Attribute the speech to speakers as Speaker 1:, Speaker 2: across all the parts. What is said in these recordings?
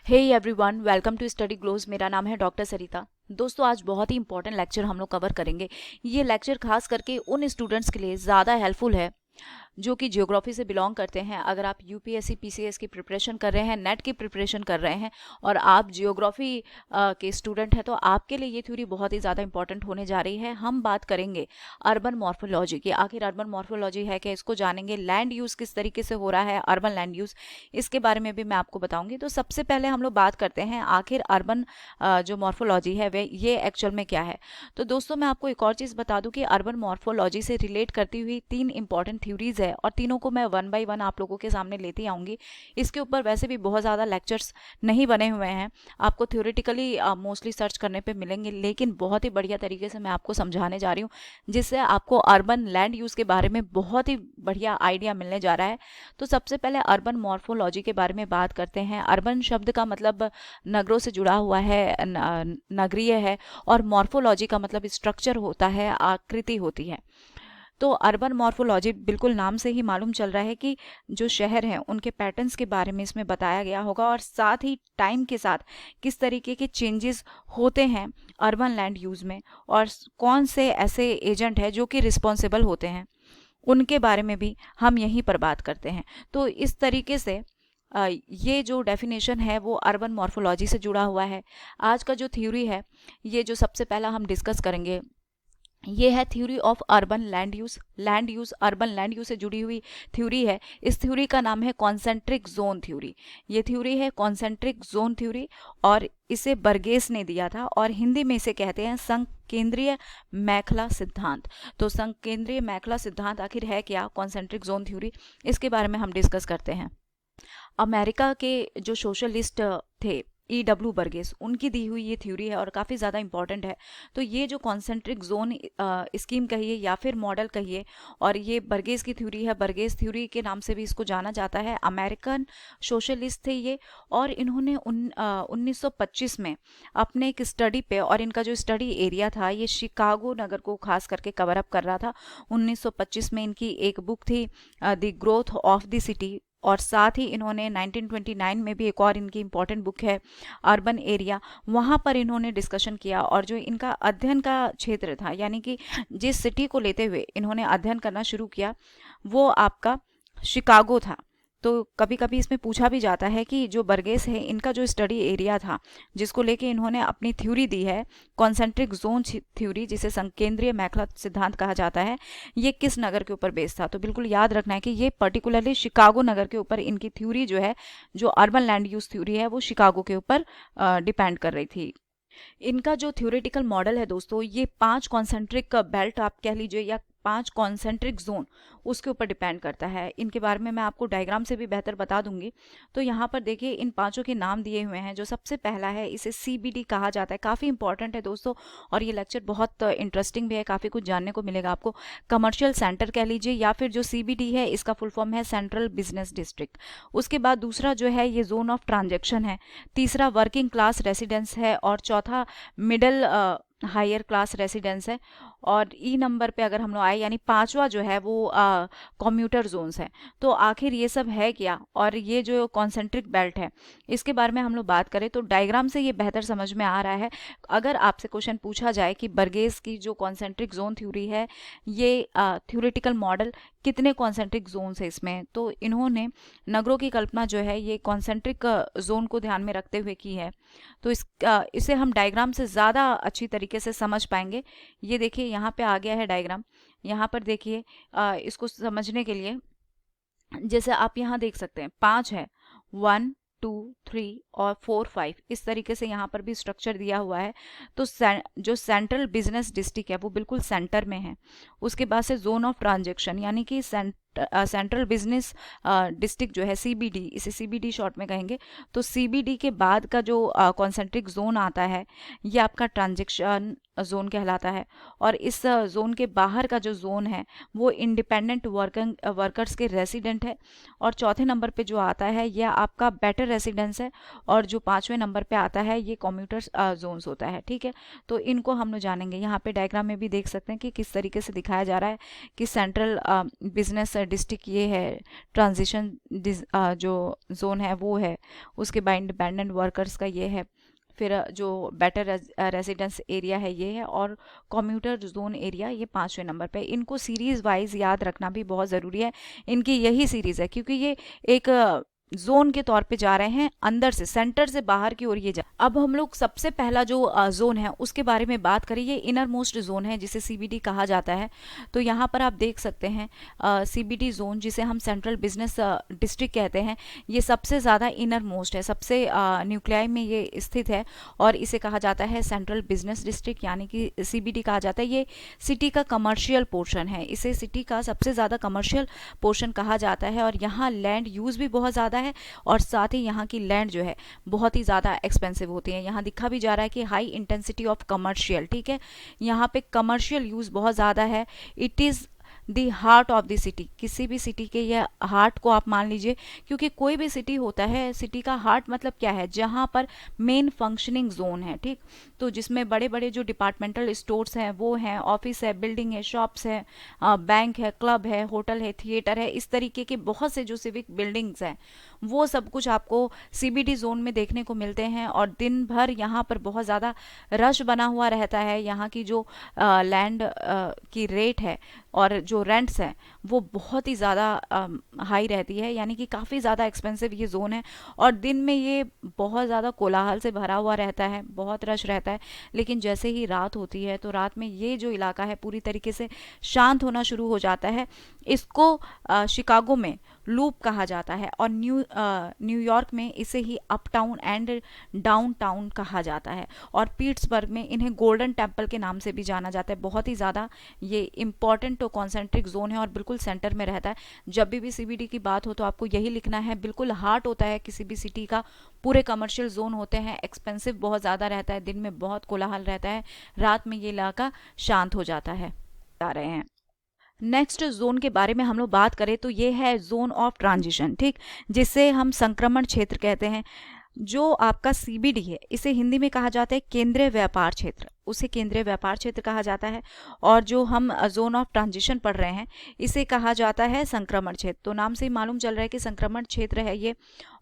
Speaker 1: Hey everyone, welcome to Study Glows. मेरा नाम है डॉक्टर सरिता। दोस्तों, आज बहुत ही इंपॉर्टेंट लेक्चर हम लोग कवर करेंगे। ये लेक्चर खास करके उन स्टूडेंट्स के लिए ज़्यादा हेल्पफुल है जो कि ज्योग्राफी से बिलोंग करते हैं। अगर आप यूपीएससी पीसीएस की प्रिपरेशन कर रहे हैं, नेट की प्रिपरेशन कर रहे हैं और आप ज्योग्राफी के स्टूडेंट हैं, तो आपके लिए ये थ्योरी बहुत ही ज़्यादा इंपॉर्टेंट होने जा रही है। हम बात करेंगे अर्बन मॉर्फोलॉजी की। आखिर अर्बन मॉर्फोलॉजी है क्या, इसको जानेंगे। लैंड यूज़ किस तरीके से हो रहा है, अर्बन लैंड यूज़, इसके बारे में भी मैं आपको बताऊंगी। तो सबसे पहले हम लोग बात करते हैं आखिर अर्बन जो मॉर्फोलॉजी है वे ये एक्चुअल में क्या है। तो दोस्तों, मैं आपको एक और चीज़ बता दूं कि अर्बन मॉर्फोलॉजी से रिलेट करती हुई 3 इंपॉर्टेंट थ्योरीज है और तीनों को मैं वन बाय वन आप लोगों के सामने लेती आऊँगी। इसके ऊपर वैसे भी बहुत ज़्यादा लेक्चर्स नहीं बने हुए हैं, आपको थ्योरेटिकली मोस्टली सर्च करने पे मिलेंगे, लेकिन बहुत ही बढ़िया तरीके से मैं आपको समझाने जा रही हूँ, जिससे आपको अर्बन लैंड यूज़ के बारे में बहुत ही बढ़िया आइडिया मिलने जा रहा है। तो सबसे पहले अर्बन मॉर्फोलॉजी के बारे में बात करते हैं। अर्बन शब्द का मतलब नगरों से जुड़ा हुआ है, नगरीय है, और मॉर्फोलॉजी का मतलब स्ट्रक्चर होता है, आकृति होती है। तो अर्बन मॉर्फोलॉजी बिल्कुल नाम से ही मालूम चल रहा है कि जो शहर हैं उनके पैटर्न्स के बारे में इसमें बताया गया होगा, और साथ ही टाइम के साथ किस तरीके के चेंजेस होते हैं अर्बन लैंड यूज़ में, और कौन से ऐसे एजेंट हैं जो कि रिस्पॉन्सिबल होते हैं, उनके बारे में भी हम यहीं पर बात करते हैं। तो इस तरीके से ये जो डेफिनेशन है वो अर्बन मॉर्फोलॉजी से जुड़ा हुआ है। आज का जो थ्योरी है, ये जो सबसे पहला हम डिस्कस करेंगे, ये है theory of urban land use. Land use urban land use से जुड़ी हुई थ्योरी है। इस थ्योरी का नाम है कॉन्सेंट्रिक जोन थ्योरी। ये थ्योरी है कॉन्सेंट्रिक जोन थ्योरी, और इसे बर्गेस ने दिया था, और हिंदी में इसे कहते हैं संकेंद्रीय मेखला सिद्धांत। तो संकेंद्रीय मेखला सिद्धांत आखिर है क्या, कॉन्सेंट्रिक जोन थ्योरी, इसके बारे में हम डिस्कस करते हैं। अमेरिका के जो सोशलिस्ट थे E.W. बर्गेस, उनकी दी हुई ये थ्योरी है और काफ़ी ज़्यादा इंपॉर्टेंट है। तो ये जो कॉन्सेंट्रिक जोन स्कीम कहिए या फिर मॉडल कहिए, और ये बर्गेस की थ्योरी है, बर्गेस थ्योरी के नाम से भी इसको जाना जाता है। अमेरिकन सोशलिस्ट थे ये, और इन्होंने 1925 में अपने एक स्टडी पे, और इनका जो स्टडी एरिया था ये शिकागो नगर को खास करके कवर अप कर रहा था। 1925 में इनकी एक बुक थी the growth of the city, और साथ ही इन्होंने 1929 में भी एक और इनकी इंपॉर्टेंट बुक है अर्बन एरिया, वहाँ पर इन्होंने डिस्कशन किया। और जो इनका अध्ययन का क्षेत्र था, यानी कि जिस सिटी को लेते हुए इन्होंने अध्ययन करना शुरू किया, वो आपका शिकागो था। तो कभी कभी इसमें पूछा भी जाता है कि जो बर्गेस है, इनका जो स्टडी एरिया था जिसको लेके इन्होंने अपनी थ्योरी दी है, कॉन्सेंट्रिक जोन थ्योरी, जिसे संकेंद्रीय मेखला सिद्धांत कहा जाता है, ये किस नगर के ऊपर बेस्ड था। तो बिल्कुल याद रखना है कि ये पर्टिकुलरली शिकागो नगर के ऊपर इनकी थ्योरी जो है, जो अर्बन लैंड यूज थ्योरी है, वो शिकागो के ऊपर डिपेंड कर रही थी। इनका जो थ्योरेटिकल मॉडल है दोस्तों, ये 5 कॉन्सेंट्रिक बेल्ट आप कह लीजिए, या 5 कॉन्सेंट्रिक जोन, उसके ऊपर डिपेंड करता है। इनके बारे में मैं आपको डायग्राम से भी बेहतर बता दूंगी। तो यहाँ पर देखिए, इन पांचों के नाम दिए हुए हैं। जो सबसे पहला है, इसे CBD कहा जाता है। काफ़ी इंपॉर्टेंट है दोस्तों, और ये लेक्चर बहुत इंटरेस्टिंग भी है, काफ़ी कुछ जानने को मिलेगा आपको। कमर्शियल सेंटर कह लीजिए, या फिर जो CBD है इसका फुल फॉर्म है सेंट्रल बिजनेस डिस्ट्रिक्ट। उसके बाद दूसरा जो है ये जोन ऑफ ट्रांजेक्शन है, तीसरा वर्किंग क्लास रेसिडेंस है, और चौथा मिडल हायर क्लास रेसिडेंस है, और ई नंबर पे अगर हम लोग आए, यानी पांचवा जो है वो कम्यूटर जोन्स है। तो आखिर ये सब है क्या, और ये जो कॉन्सेंट्रिक बेल्ट है इसके बारे में हम लोग बात करें तो डायग्राम से ये बेहतर समझ में आ रहा है। अगर आपसे क्वेश्चन पूछा जाए कि बर्गेस की जो कॉन्सेंट्रिक जोन थ्योरी है, ये थ्योरेटिकल मॉडल कितने कॉन्सेंट्रिक जोन्स है इसमें, तो इन्होंने नगरों की कल्पना जो है ये कॉन्सेंट्रिक जोन को ध्यान में रखते हुए की है। तो इसे हम डायग्राम से ज़्यादा अच्छी तरीके से समझ पाएंगे। ये देखिए, यहाँ पे आ गया है डायग्राम। यहाँ पर देखिए, इसको समझने के लिए जैसे आप यहाँ देख सकते हैं 5 है, 1 2 3 और 4 5, इस तरीके से यहाँ पर भी स्ट्रक्चर दिया हुआ है। तो जो सेंट्रल बिजनेस डिस्ट्रिक्ट है वो बिल्कुल सेंटर में है। उसके बाद से जोन ऑफ ट्रांजेक्शन, यानी कि सेंट्रल बिजनेस डिस्ट्रिक्ट जो है CBD, इसे CBD शॉर्ट में कहेंगे। तो CBD के बाद का जो कॉन्सेंट्रिक जोन आता है ये आपका ट्रांजेक्शन जोन कहलाता है, और इस जोन के बाहर का जो जोन है वो इंडिपेंडेंट वर्कर्स के रेसिडेंट है, और चौथे नंबर पे जो आता है यह आपका बेटर रेसिडेंस है, और जो 5वें नंबर पे आता है ये कम्यूटर्स जोन्स होता है। ठीक है, तो इनको हम लोग जानेंगे। यहाँ पे डायग्राम में भी देख सकते हैं कि किस तरीके से दिखाया जा रहा है कि सेंट्रल बिजनेस डिस्ट्रिक्ट ये है, ट्रांजिशन जो जोन है वो है, उसके बाद इंडिपेंडेंट वर्कर्स का ये है, फिर जो बेटर रेजिडेंस एरिया है ये है, और कम्यूटर जोन एरिया ये 5वें नंबर पे। इनको सीरीज़ वाइज याद रखना भी बहुत ज़रूरी है, इनकी यही सीरीज़ है, क्योंकि ये एक जोन के तौर पे जा रहे हैं, अंदर से, सेंटर से बाहर की ओर ये जा। अब हम लोग सबसे पहला जो जोन है उसके बारे में बात करें, ये इनर मोस्ट जोन है जिसे सीबीडी कहा जाता है। तो यहाँ पर आप देख सकते हैं सीबीडी जोन, जिसे हम सेंट्रल बिजनेस डिस्ट्रिक्ट कहते हैं, ये सबसे ज़्यादा इनर मोस्ट है, सबसे न्यूक्लियाई में ये स्थित है, और इसे कहा जाता है सेंट्रल बिजनेस डिस्ट्रिक्ट, यानी कि सीबीडी कहा जाता है। ये सिटी का कमर्शियल पोर्शन है, इसे सिटी का सबसे ज़्यादा कमर्शियल पोर्शन कहा जाता है, और यहाँ लैंड यूज़ भी बहुत ज़्यादा है, और साथ ही यहाँ की लैंड जो है बहुत ही ज़्यादा एक्सपेंसिव होती है। यहाँ दिखा भी जा रहा है कि हाई इंटेंसिटी ऑफ कमर्शियल, ठीक है, यहाँ पे कमर्शियल यूज़ बहुत ज़्यादा है। It is the heart of the city, किसी भी सिटी के ये हार्ट को आप मान लीजिए, क्योंकि कोई भी सिटी होता है, सिटी का हार्ट मतलब क्या है, जहाँ पर मेन फंक्शनिंग जोन है, ठीक, तो जिसमें बड़े बड़े जो डिपार्टमेंटल स्टोर्स हैं वो हैं, ऑफिस है, बिल्डिंग है, शॉप्स है, बैंक है, क्लब है, होटल है, थिएटर है, इस तरीके के बहुत से जो सिविक बिल्डिंग्स हैं वो सब कुछ आपको सीबीडी जोन में देखने को मिलते हैं। और दिन भर यहाँ पर बहुत ज़्यादा रश बना हुआ रहता है। यहाँ की जो लैंड की रेट है और जो रेंट्स हैं वो बहुत ही ज़्यादा हाई रहती है, यानी कि काफ़ी ज़्यादा एक्सपेंसिव ये जोन है, और दिन में ये बहुत ज़्यादा कोलाहल से भरा हुआ रहता है, बहुत रश रहता है। लेकिन जैसे ही रात होती है तो रात में ये जो इलाका है पूरी तरीके से शांत होना शुरू हो जाता है। इसको शिकागो में लूप कहा जाता है, और न्यूयॉर्क में इसे ही अपटाउन एंड डाउनटाउन कहा जाता है, और पीट्सबर्ग में इन्हें गोल्डन टेम्पल के नाम से भी जाना जाता है। बहुत ही ज़्यादा ये इंपॉर्टेंट तो कॉन्सेंट्रिक जोन है और बिल्कुल सेंटर में रहता है। जब भी सीबीडी की बात हो तो आपको यही लिखना है, बिल्कुल हार्ट होता है किसी भी सिटी का, पूरे कमर्शियल जोन होते हैं, एक्सपेंसिव बहुत ज़्यादा रहता है, दिन में बहुत कोलाहल रहता है, रात में ये इलाका शांत हो जाता है। आ रहे हैं नेक्स्ट जोन के बारे में हम लोग बात करें तो ये है जोन ऑफ ट्रांजिशन, ठीक, जिसे हम संक्रमण क्षेत्र कहते हैं। जो आपका सीबीडी है इसे हिंदी में कहा जाता है केंद्रीय व्यापार क्षेत्र, उसे केंद्रीय व्यापार क्षेत्र कहा जाता है, और जो हम जोन ऑफ ट्रांजिशन पढ़ रहे हैं इसे कहा जाता है संक्रमण क्षेत्र। तो नाम से ही मालूम चल रहा है कि संक्रमण क्षेत्र है ये,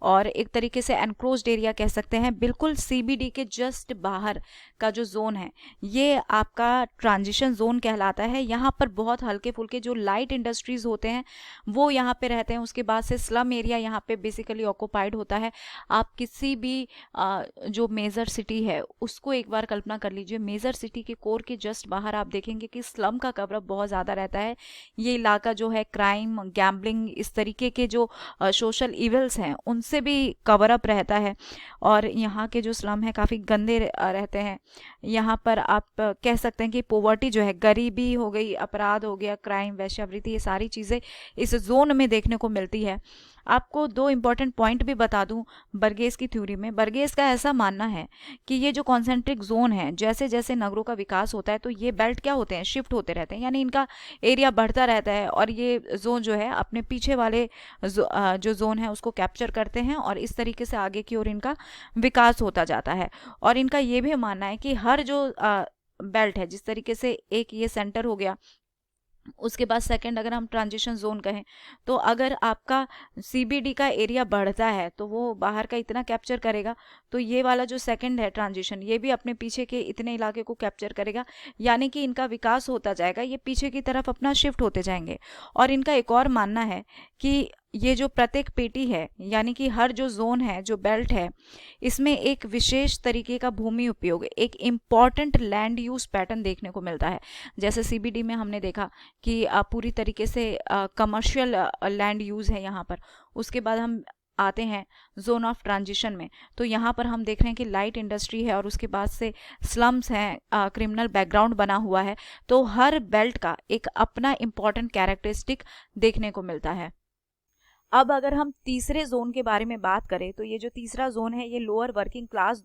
Speaker 1: और एक तरीके से एनक्लोज्ड एरिया कह सकते हैं। बिल्कुल सीबीडी के जस्ट बाहर का जो जोन है ये आपका ट्रांजिशन जोन कहलाता है। यहाँ पर बहुत हल्के फुल्के जो लाइट इंडस्ट्रीज होते हैं वो यहाँ पे रहते हैं। उसके बाद से स्लम एरिया यहाँ पे बेसिकली ऑक्यूपाइड होता है। आप किसी भी जो मेजर सिटी है उसको एक बार कल्पना कर लीजिए, मेजर सिटी के कोर के जस्ट बाहर आप देखेंगे कि स्लम का कवरअप बहुत ज़्यादा रहता है। ये इलाका जो है क्राइम, गैम्बलिंग, इस तरीके के जो सोशल इवल्स हैं उनसे भी कवरअप रहता है, और यहाँ के जो स्लम है काफ़ी गंदे रहते हैं। यहाँ पर आप कह सकते हैं कि पॉवर्टी जो है, गरीबी हो गई, अपराध हो गया, क्राइम, वेश्यावृत्ति, ये सारी चीज़ें इस जोन में देखने को मिलती है। आपको दो इम्पॉर्टेंट पॉइंट भी बता दूं बर्गेस की थ्योरी में। बर्गेस का ऐसा मानना है कि ये जो कॉन्सेंट्रिक जोन है, जैसे जैसे नगरों का विकास होता है तो ये बेल्ट क्या होते हैं, शिफ्ट होते रहते हैं, यानी इनका एरिया बढ़ता रहता है, और ये जोन जो है अपने पीछे वाले जो जोन है उसको कैप्चर करते हैं, और इस तरीके से आगे की ओर इनका विकास होता जाता है। और इनका ये भी मानना है कि हर जो बेल्ट है, जिस तरीके से एक ये सेंटर हो गया, उसके बाद सेकंड अगर हम ट्रांजिशन जोन कहें तो अगर आपका सीबीडी का एरिया बढ़ता है तो वो बाहर का इतना कैप्चर करेगा, तो ये वाला जो सेकंड है ट्रांजिशन, ये भी अपने पीछे के इतने इलाके को कैप्चर करेगा, यानी कि इनका विकास होता जाएगा, ये पीछे की तरफ अपना शिफ्ट होते जाएंगे। और इनका एक और मानना है कि ये जो प्रत्येक पेटी है, यानी कि हर जो जोन है, जो बेल्ट है, इसमें एक विशेष तरीके का भूमि उपयोग, एक इम्पॉर्टेंट लैंड यूज पैटर्न देखने को मिलता है। जैसे सीबीडी में हमने देखा कि पूरी तरीके से कमर्शियल लैंड यूज है यहाँ पर। उसके बाद हम आते हैं जोन ऑफ ट्रांजिशन में, तो यहाँ पर हम देख रहे हैं कि लाइट इंडस्ट्री है, और उसके बाद से स्लम्स हैं, क्रिमिनल बैकग्राउंड बना हुआ है। तो हर बेल्ट का एक अपना इम्पॉर्टेंट कैरेक्टरिस्टिक देखने को मिलता है। अब अगर हम तीसरे जोन के बारे में बात करें तो ये जो तीसरा जोन है ये लोअर वर्किंग क्लास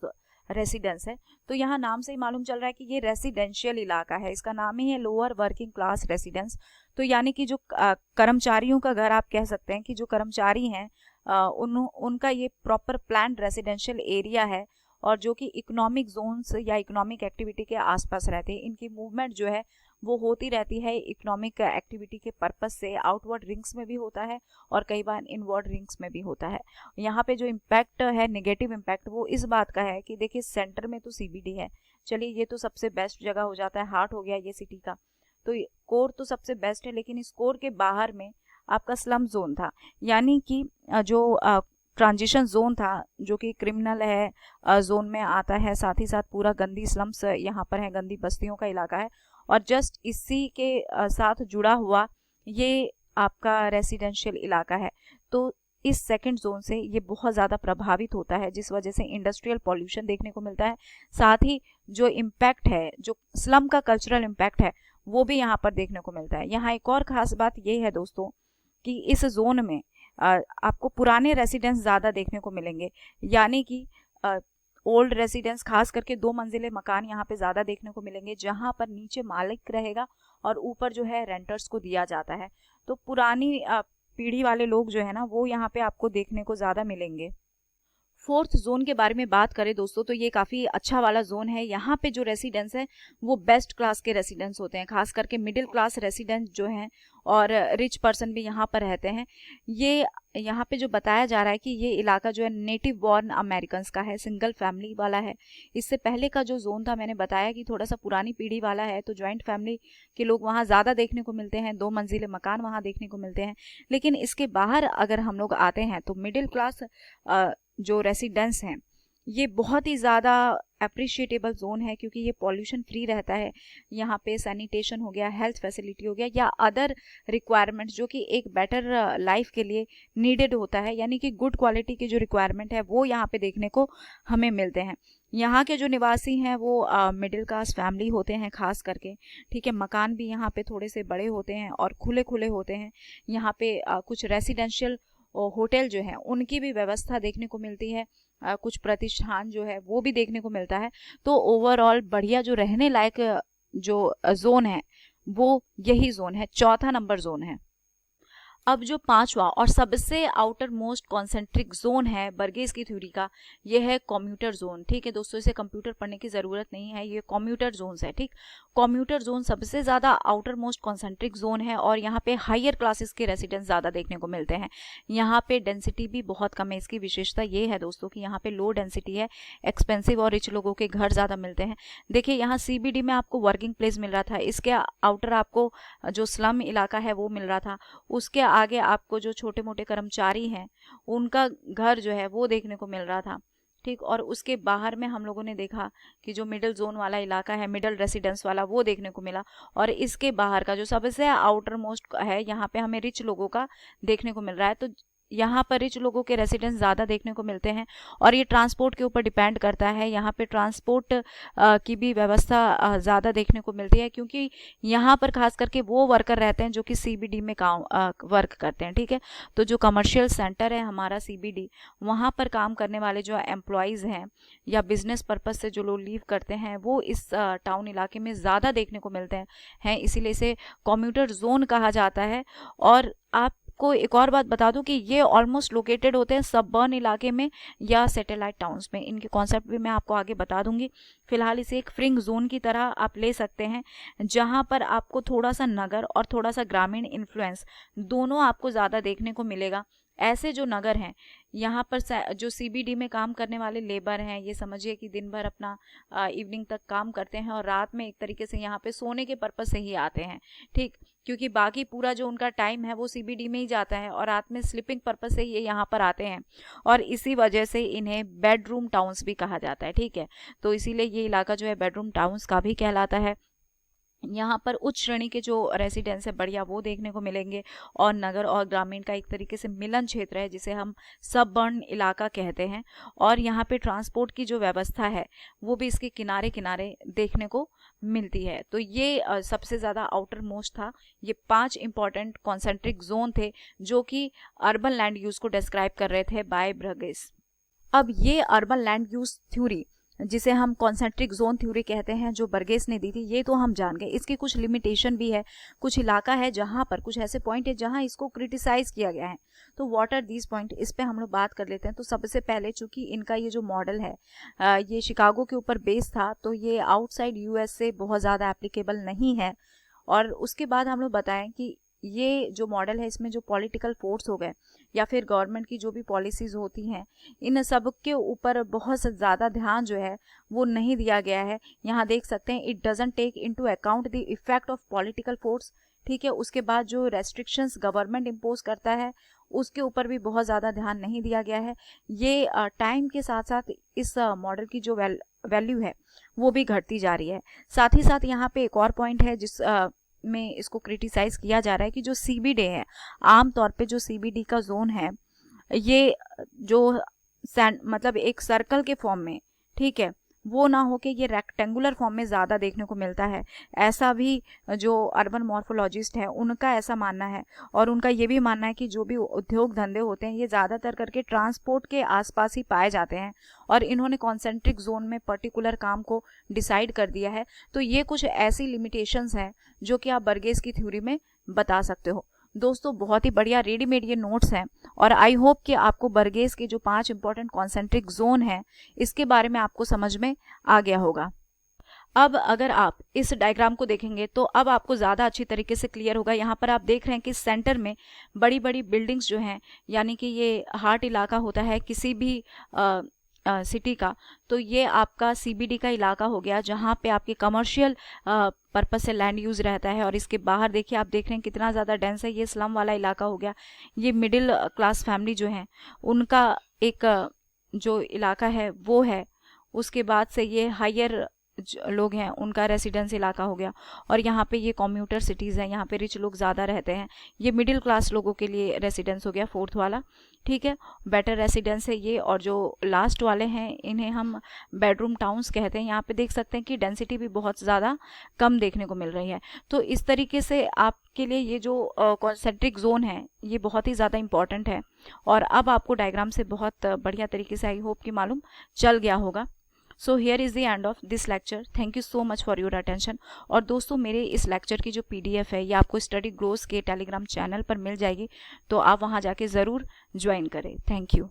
Speaker 1: रेसिडेंस है। तो यहाँ नाम से ही मालूम चल रहा है कि ये रेसिडेंशियल इलाका है, इसका नाम ही है लोअर वर्किंग क्लास रेसिडेंस। तो यानी कि जो कर्मचारियों का घर आप कह सकते हैं, कि जो कर्मचारी हैं उनका ये प्रॉपर प्लान्ड रेसिडेंशियल एरिया है, और जो कि इकोनॉमिक जोन्स या इकोनॉमिक एक्टिविटी के आसपास रहते हैं। इनकी मूवमेंट जो है वो होती रहती है इकोनॉमिक एक्टिविटी के पर्पस से। आउटवर्ड रिंग्स में भी होता है और कई बार इनवर्ड रिंग्स में भी होता है। यहाँ पे जो इम्पैक्ट है, नेगेटिव इम्पैक्ट, वो इस बात का है कि देखिए सेंटर में तो CBD है, चलिए ये तो सबसे बेस्ट जगह हो जाता है, हार्ट हो गया ये सिटी का, तो कोर तो सबसे बेस्ट है। लेकिन इस कोर के बाहर में आपका स्लम जोन था, यानी कि जो ट्रांजिशन जोन था जो कि क्रिमिनल है जोन में आता है, साथ ही साथ पूरा गंदी स्लम्स यहाँ पर है, गंदी बस्तियों का इलाका है। और जस्ट इसी के साथ जुड़ा हुआ ये आपका रेसिडेंशियल इलाका है। तो इस सेकंड जोन से ये बहुत ज़्यादा प्रभावित होता है, जिस वजह से इंडस्ट्रियल पॉल्यूशन देखने को मिलता है। साथ ही जो इम्पैक्ट है, जो स्लम का कल्चरल इम्पैक्ट है, वो भी यहाँ पर देखने को मिलता है। यहाँ एक और ख़ास बात ये है दोस्तों कि इस जोन में आपको पुराने रेसिडेंस ज़्यादा देखने को मिलेंगे, यानी कि ओल्ड रेसिडेंस, खास करके 2 मंजिले मकान यहाँ पे ज़्यादा देखने को मिलेंगे, जहाँ पर नीचे मालिक रहेगा और ऊपर जो है रेंटर्स को दिया जाता है। तो पुरानी पीढ़ी वाले लोग जो है ना, वो यहाँ पे आपको देखने को ज़्यादा मिलेंगे। फोर्थ जोन के बारे में बात करें दोस्तों, तो ये काफ़ी अच्छा वाला जोन है। यहाँ पे जो रेसिडेंस है वो बेस्ट क्लास के रेसिडेंस होते हैं, खास करके मिडिल क्लास रेसिडेंस जो हैं और रिच पर्सन भी यहाँ पर रहते हैं। ये यहाँ पे जो बताया जा रहा है कि ये इलाका जो है नेटिव बॉर्न अमेरिकन्स का है, सिंगल फैमिली वाला है। इससे पहले का जो जोन था मैंने बताया कि थोड़ा सा पुरानी पीढ़ी वाला है, तो जॉइंट फैमिली के लोग वहाँ ज़्यादा देखने को मिलते हैं, 2 मंजिले मकान वहाँ देखने को मिलते हैं। लेकिन इसके बाहर अगर हम लोग आते हैं तो मिडिल क्लास जो रेसिडेंस हैं ये बहुत ही ज़्यादा अप्रिशिएटेबल जोन है, क्योंकि ये पॉल्यूशन फ्री रहता है। यहाँ पे सैनिटेशन हो गया, हेल्थ फैसिलिटी हो गया, या अदर रिक्वायरमेंट्स जो कि एक बेटर लाइफ के लिए नीडेड होता है, यानी कि गुड क्वालिटी की जो रिक्वायरमेंट है वो यहाँ पे देखने को हमें मिलते हैं। यहाँ के जो निवासी हैं वो मिडिल क्लास फैमिली होते हैं खास करके, ठीक है। मकान भी यहाँ पे थोड़े से बड़े होते हैं और खुले खुले होते हैं। यहाँ पे कुछ रेसिडेंशियल होटल जो है उनकी भी व्यवस्था देखने को मिलती है, कुछ प्रतिष्ठान जो है वो भी देखने को मिलता है। तो ओवरऑल बढ़िया जो रहने लायक जो जोन है वो यही जोन है, चौथा नंबर जोन है। अब जो 5वां और सबसे आउटर मोस्ट कॉन्सेंट्रिक जोन है बर्गेस की थ्योरी का, ये है कम्यूटर जोन, ठीक है दोस्तों। इसे कंप्यूटर पढ़ने की ज़रूरत नहीं है, ये कम्यूटर जोन्स है, ठीक। कम्यूटर जोन सबसे ज़्यादा आउटर मोस्ट कॉन्सेंट्रिक जोन है और यहाँ पे हायर क्लासेस के रेसिडेंस ज़्यादा देखने को मिलते हैं। यहाँ पे डेंसिटी भी बहुत कम है। इसकी विशेषता ये है दोस्तों कि यहाँ पे लो डेंसिटी है, एक्सपेंसिव और रिच लोगों के घर ज़्यादा मिलते हैं। देखिए यहाँ CBD में आपको वर्किंग प्लेस मिल रहा था, इसके आउटर आपको जो स्लम इलाका है वो मिल रहा था, उसके आगे आपको जो छोटे मोटे कर्मचारी हैं उनका घर जो है वो देखने को मिल रहा था, ठीक। और उसके बाहर में हम लोगों ने देखा कि जो मिडिल जोन वाला इलाका है, मिडिल रेसिडेंस वाला, वो देखने को मिला। और इसके बाहर का जो सबसे आउटर मोस्ट है, यहाँ पे हमें रिच लोगों का देखने को मिल रहा है। तो यहाँ पर रिच लोगों के रेसिडेंस ज़्यादा देखने को मिलते हैं और ये ट्रांसपोर्ट के ऊपर डिपेंड करता है। यहाँ पे ट्रांसपोर्ट की भी व्यवस्था ज़्यादा देखने को मिलती है, क्योंकि यहाँ पर खास करके वो वर्कर रहते हैं जो कि CBD में काम वर्क करते हैं, ठीक है। तो जो कमर्शियल सेंटर है हमारा CBD, वहाँ पर काम करने वाले जो एम्प्लॉयज़ हैं या बिजनेस पर्पज़ से जो लोग लीव करते हैं वो इस टाउन इलाके में ज़्यादा देखने को मिलते हैं, इसीलिए इसे कम्यूटर जोन कहा जाता है। और आपको एक और बात बता दूं कि ये ऑलमोस्ट लोकेटेड होते हैं सबर्न इलाके में या सैटेलाइट टाउन्स में। इनके कॉन्सेप्ट भी मैं आपको आगे बता दूंगी। फिलहाल इसे एक फ्रिंग जोन की तरह आप ले सकते हैं, जहां पर आपको थोड़ा सा नगर और थोड़ा सा ग्रामीण इन्फ्लुएंस दोनों आपको ज़्यादा देखने को मिलेगा। ऐसे जो नगर हैं, यहाँ पर जो CBD में काम करने वाले लेबर हैं, ये समझिए कि दिन भर अपना इवनिंग तक काम करते हैं और रात में एक तरीके से यहाँ पे सोने के पर्पज़ से ही आते हैं, ठीक। क्योंकि बाकी पूरा जो उनका टाइम है वो CBD में ही जाता है और रात में स्लीपिंग पर्पज़ से ये यहाँ पर आते हैं और इसी वजह से इन्हें बेडरूम टाउन्स भी कहा जाता है, ठीक है। तो इसीलिए ये इलाका जो है बेडरूम टाउन्स का भी कहलाता है। यहाँ पर उच्च श्रेणी के जो रेसिडेंस है बढ़िया वो देखने को मिलेंगे और नगर और ग्रामीण का एक तरीके से मिलन क्षेत्र है जिसे हम सबर्न इलाका कहते हैं। और यहाँ पे ट्रांसपोर्ट की जो व्यवस्था है वो भी इसके किनारे किनारे देखने को मिलती है। तो ये सबसे ज़्यादा आउटर मोस्ट था। ये 5 इंपॉर्टेंट कॉन्सेंट्रिक जोन थे जो कि अर्बन लैंड यूज़ को डिस्क्राइब कर रहे थे बाय बर्गेस। अब ये अर्बन लैंड यूज़ थ्योरी जिसे हम कॉन्सेंट्रिक जोन थ्योरी कहते हैं जो बर्गेस ने दी थी, ये तो हम जान गए। इसकी कुछ लिमिटेशन भी है, कुछ इलाका है जहाँ पर कुछ ऐसे पॉइंट है जहाँ इसको क्रिटिसाइज किया गया है। तो व्हाट आर दीज पॉइंट, इस पे हम लोग बात कर लेते हैं। तो सबसे पहले चूंकि इनका ये जो मॉडल है ये शिकागो के ऊपर बेस था, तो ये आउटसाइड US से बहुत ज़्यादा एप्लीकेबल नहीं है और उसके बाद हम लोग बताएं कि ये जो मॉडल है इसमें जो पॉलिटिकल फोर्स हो गए या फिर गवर्नमेंट की जो भी पॉलिसीज होती हैं, इन सब के ऊपर बहुत ज़्यादा ध्यान जो है वो नहीं दिया गया है। यहाँ देख सकते हैं it doesn't take into account the effect of political force. ठीक है, उसके बाद जो रेस्ट्रिक्शंस गवर्नमेंट इम्पोज करता है उसके ऊपर भी बहुत ज़्यादा ध्यान नहीं दिया गया है। ये टाइम के साथ साथ इस मॉडल की जो वैल्यू है वो भी घटती जा रही है। साथ ही साथ यहाँ पे एक और पॉइंट है जिस में इसको क्रिटिसाइज किया जा रहा है कि जो सीबीडी है, आमतौर पे जो सीबीडी का जोन है ये जो मतलब एक सर्कल के फॉर्म में, ठीक है, वो ना होके ये रेक्टेंगुलर फॉर्म में ज़्यादा देखने को मिलता है। ऐसा भी जो अर्बन मॉर्फोलॉजिस्ट है उनका ऐसा मानना है, और उनका ये भी मानना है कि जो भी उद्योग धंधे होते हैं ये ज़्यादातर करके ट्रांसपोर्ट के आसपास ही पाए जाते हैं, और इन्होंने कॉन्सेंट्रिक जोन में पर्टिकुलर काम को डिसाइड कर दिया है। तो ये कुछ ऐसी लिमिटेशंस हैं जो कि आप बर्गेस की थ्योरी में बता सकते हो। दोस्तों बहुत ही बढ़िया रेडीमेड ये नोट्स हैं, और आई होप कि आपको बर्गेस के जो 5 इंपॉर्टेंट कॉन्सेंट्रिक जोन हैं इसके बारे में आपको समझ में आ गया होगा। अब अगर आप इस डायग्राम को देखेंगे तो अब आपको ज़्यादा अच्छी तरीके से क्लियर होगा। यहाँ पर आप देख रहे हैं कि सेंटर में बड़ी बड़ी बिल्डिंग्स जो हैं, यानी कि ये हार्ट इलाका होता है किसी भी सिटी का, तो ये आपका सीबीडी का इलाका हो गया जहाँ पे आपके कमर्शियल पर्पस से लैंड यूज़ रहता है। और इसके बाहर देखिए, आप देख रहे हैं कितना ज़्यादा डेंस है, ये स्लम वाला इलाका हो गया। ये मिडिल क्लास फैमिली जो है उनका एक जो इलाका है वो है। उसके बाद से ये हायर लोग हैं उनका रेसिडेंस इलाका हो गया, और यहाँ पे ये कम्यूटर सिटीज़ हैं, यहाँ पे रिच लोग ज़्यादा रहते हैं। ये मिडिल क्लास लोगों के लिए रेसिडेंस हो गया फोर्थ वाला, ठीक है, बेटर रेसिडेंस है ये। और जो लास्ट वाले हैं इन्हें हम बेडरूम टाउन्स कहते हैं। यहाँ पे देख सकते हैं कि डेंसिटी भी बहुत ज़्यादा कम देखने को मिल रही है। तो इस तरीके से आपके लिए ये जो कॉन्सेंट्रिक जोन है ये बहुत ही ज़्यादा इंपॉर्टेंट है, और अब आपको डायग्राम से बहुत बढ़िया तरीके से आई होप कि मालूम चल गया होगा। So here is the end of this lecture. Thank you so much for your attention. और दोस्तों मेरे इस लेक्चर की जो PDF है ये आपको स्टडी ग्लोस के टेलीग्राम चैनल पर मिल जाएगी, तो आप वहाँ जाके ज़रूर ज्वाइन करें। Thank you.